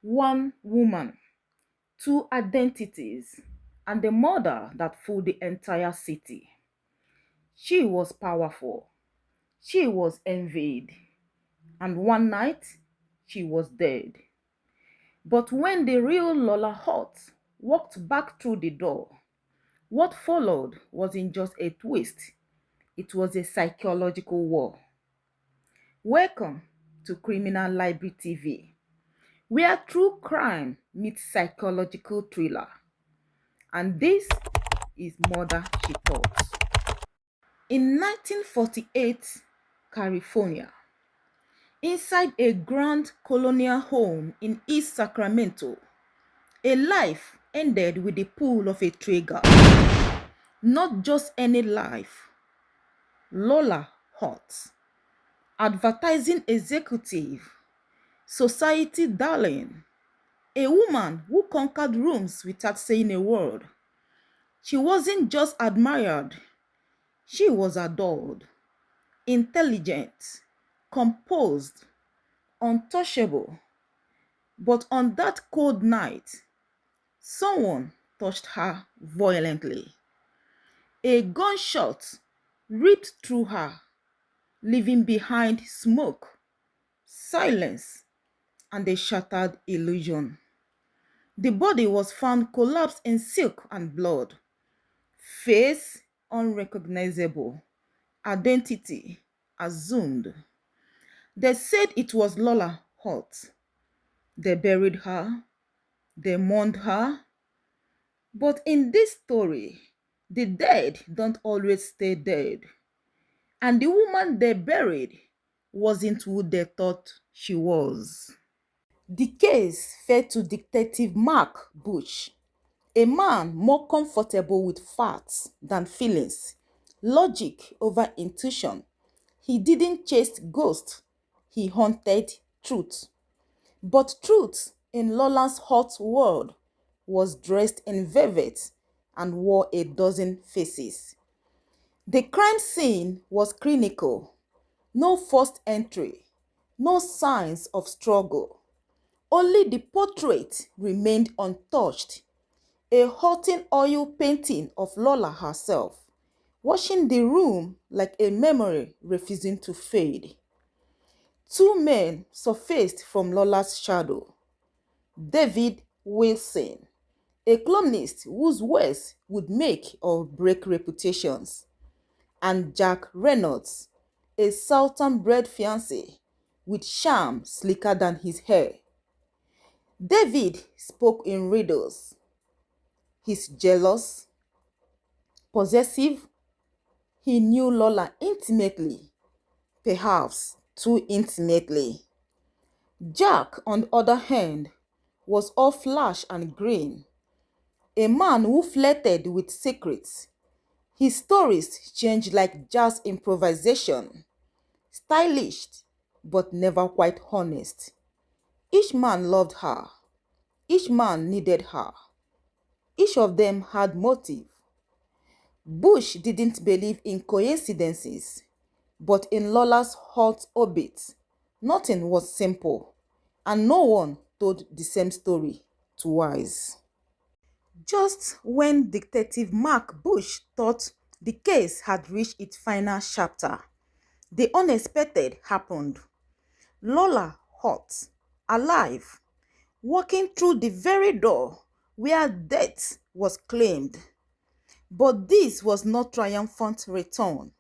One woman, two identities, and the murder that fooled the entire city. She was powerful, she was envied, and one night she was dead. But when the real Lola Hot walked back through the door, what followed wasn't just a twist, it was a psychological war. Welcome to Criminal Library TV, where true crime meets psychological thriller. And this is Murder She Thought. In 1948, California, inside a grand colonial home in East Sacramento, a life ended with the pull of a trigger. Not just any life, Lola Hot, advertising executive, society darling, a woman who conquered rooms without saying a word. She wasn't just admired, she was adored. Intelligent, composed, untouchable. But on that cold night, someone touched her violently. A gunshot ripped through her, leaving behind smoke, silence, and a shattered illusion. The body was found collapsed in silk and blood, face unrecognizable, identity assumed. They said it was Lola Holt. They buried her, they mourned her. But in this story, the dead don't always stay dead. And the woman they buried wasn't who they thought she was. The case fell to Detective Mark Bush, a man more comfortable with facts than feelings, logic over intuition. He didn't chase ghosts, he hunted truth. But truth in Lola's hot world was dressed in velvet and wore a dozen faces. The crime scene was clinical. No forced entry, no signs of struggle. Only the portrait remained untouched, a haunting oil painting of Lola herself, washing the room like a memory refusing to fade. Two men surfaced from Lola's shadow. David Wilson, a columnist whose words would make or break reputations, and Jack Reynolds, a Southern-bred fiancé with charm slicker than his hair. David spoke in riddles. He's jealous, possessive. He knew Lola intimately, perhaps too intimately. Jack, on the other hand, was all flash and green, a man who flirted with secrets. His stories changed like jazz improvisation, stylish but never quite honest. Each man loved her, each man needed her, each of them had motive. Bush didn't believe in coincidences, but in Lola's hot orbit, nothing was simple, and no one told the same story twice. Just when Detective Mark Bush thought the case had reached its final chapter, the unexpected happened. Lola Hot, alive, walking through the very door where death was claimed. But this was not triumphant return.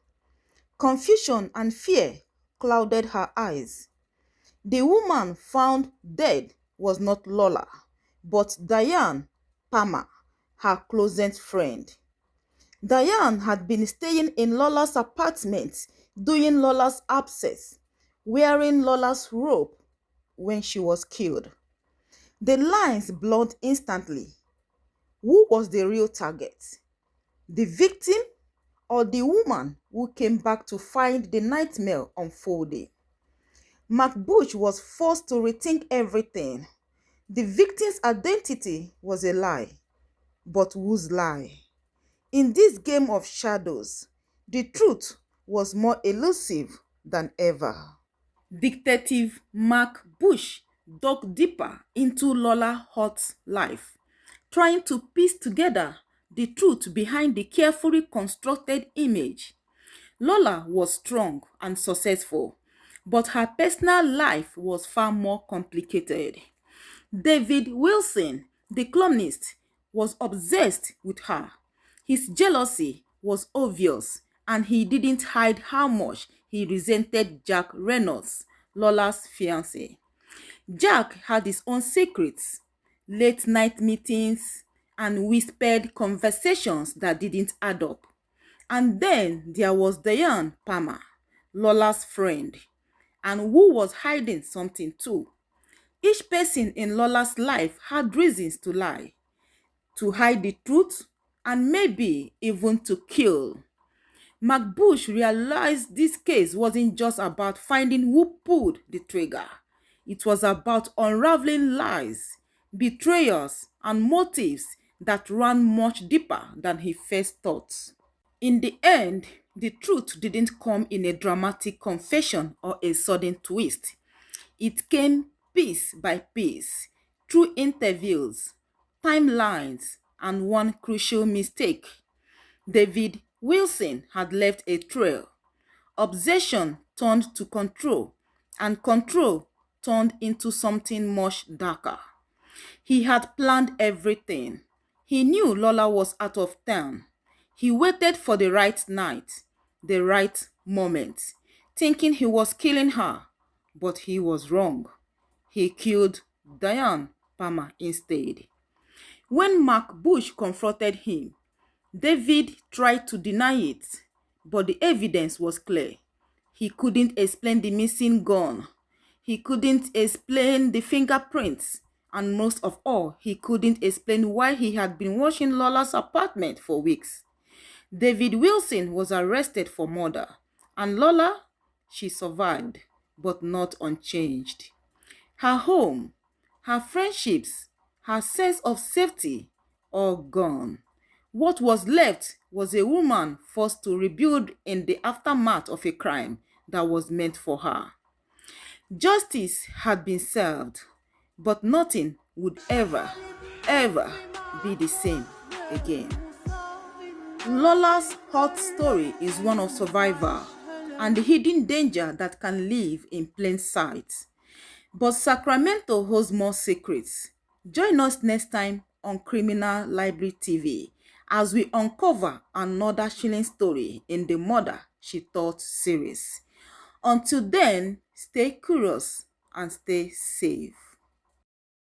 Confusion and fear clouded her eyes. The woman found dead was not Lola, but Diane Palmer, her closest friend. Diane had been staying in Lola's apartment during Lola's absence, wearing Lola's robe when she was killed. The lines blurred instantly. Who was the real target? The victim or the woman who came back to find the nightmare unfolding? Mark Bush was forced to rethink everything. The victim's identity was a lie. But whose lie? In this game of shadows, the truth was more elusive than ever. Detective Mark Bush dug deeper into Lola Hutt's life, trying to piece together the truth behind the carefully constructed image. Lola was strong and successful, but her personal life was far more complicated. David Wilson, the columnist, was obsessed with her. His jealousy was obvious, and he didn't hide how much he resented Jack Reynolds, Lola's fiancé. Jack had his own secrets, late night meetings, and whispered conversations that didn't add up. And then there was Diane Palmer, Lola's friend, and who was hiding something too. Each person in Lola's life had reasons to lie, to hide the truth, and maybe even to kill. McBush realized this case wasn't just about finding who pulled the trigger. It was about unraveling lies, betrayals, and motives that ran much deeper than he first thought. In the end, the truth didn't come in a dramatic confession or a sudden twist. It came piece by piece, through interviews, timelines, and one crucial mistake. David Wilson had left a trail. Obsession turned to control, and control turned into something much darker. He had planned everything. He knew Lola was out of town. He waited for the right night, the right moment, thinking he was killing her, but he was wrong. He killed Diane Palmer instead. When Mark Bush confronted him, David tried to deny it, but the evidence was clear. He couldn't explain the missing gun. He couldn't explain the fingerprints. And most of all, he couldn't explain why he had been watching Lola's apartment for weeks. David Wilson was arrested for murder, and Lola, she survived, but not unchanged. Her home, her friendships, her sense of safety, all gone. What was left was a woman forced to rebuild in the aftermath of a crime that was meant for her. Justice had been served, but nothing would ever be the same again. Lola's hot story is one of survival and the hidden danger that can live in plain sight. But Sacramento holds more secrets. Join us next time on Criminal Library TV as we uncover another chilling story in the Murder She Thought series. Until then, stay curious and stay safe.